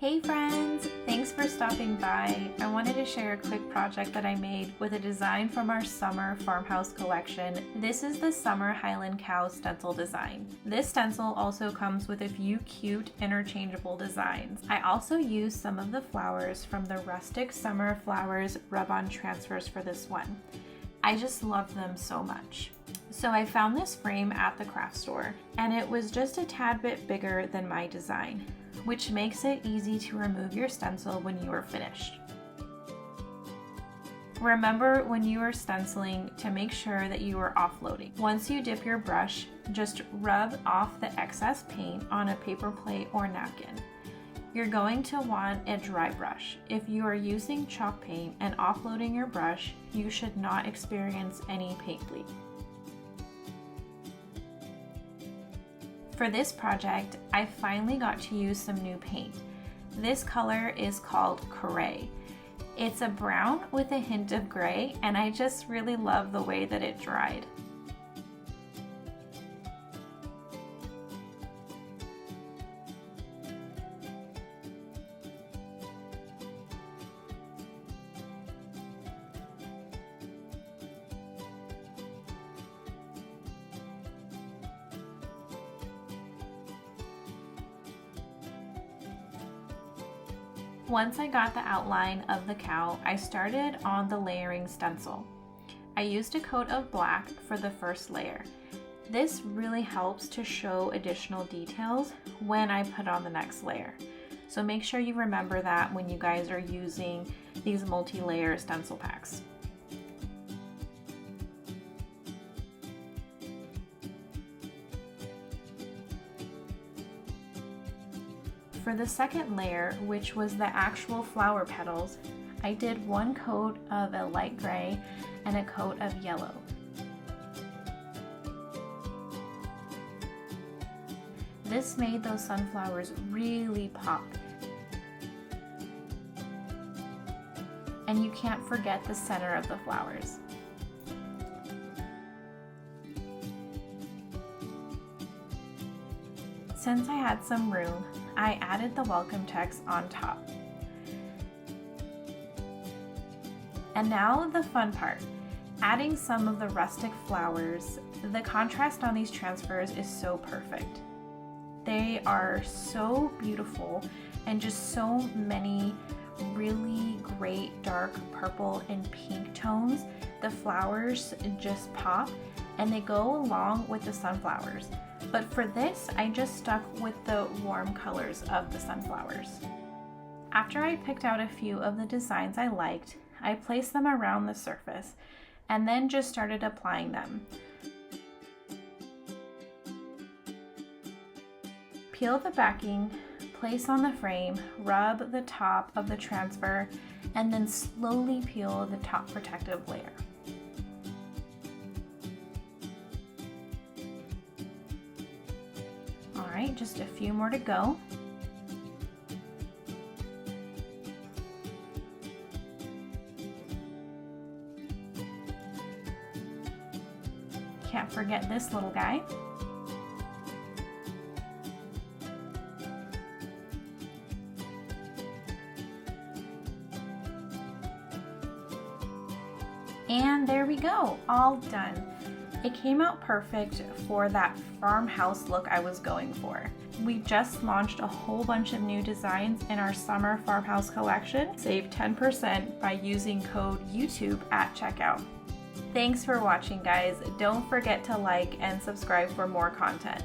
Hey friends! Thanks for stopping by. I wanted to share a quick project that I made with a design from our Summer Farmhouse collection. This is the Summer Highland Cow stencil design. This stencil also comes with a few cute interchangeable designs. I also used some of the flowers from the Rustic Summer Flowers rub-on transfers for this one. I just love them so much. So I found this frame at the craft store, and it was just a tad bit bigger than my design, which makes it easy to remove your stencil when you are finished. Remember when you are stenciling to make sure that you are offloading. Once you dip your brush, just rub off the excess paint on a paper plate or napkin. You're going to want a dry brush. If you are using chalk paint and offloading your brush, you should not experience any paint bleed. For this project, I finally got to use some new paint. This color is called Coray. It's a brown with a hint of gray, and I just really love the way that it dried. Once I got the outline of the cow, I started on the layering stencil. I used a coat of black for the first layer. This really helps to show additional details when I put on the next layer. So make sure you remember that when you guys are using these multi-layer stencil packs. For the second layer, which was the actual flower petals, I did one coat of a light gray and a coat of yellow. This made those sunflowers really pop. And you can't forget the center of the flowers. Since I had some room, I added the welcome text on top. And now the fun part, adding some of the rustic flowers. The contrast on these transfers is so perfect. They are so beautiful and just so many really great dark purple and pink tones. The flowers just pop and they go along with the sunflowers. But for this, I just stuck with the warm colors of the sunflowers. After I picked out a few of the designs I liked, I placed them around the surface and then just started applying them. Peel the backing, place on the frame, rub the top of the transfer, and then slowly peel the top protective layer. Alright, just a few more to go. Can't forget this little guy. And there we go, all done. It came out perfect for that farmhouse look I was going for. We just launched a whole bunch of new designs in our Summer Farmhouse collection. Save 10% by using code YouTube at checkout. Thanks for watching, guys. Don't forget to like and subscribe for more content.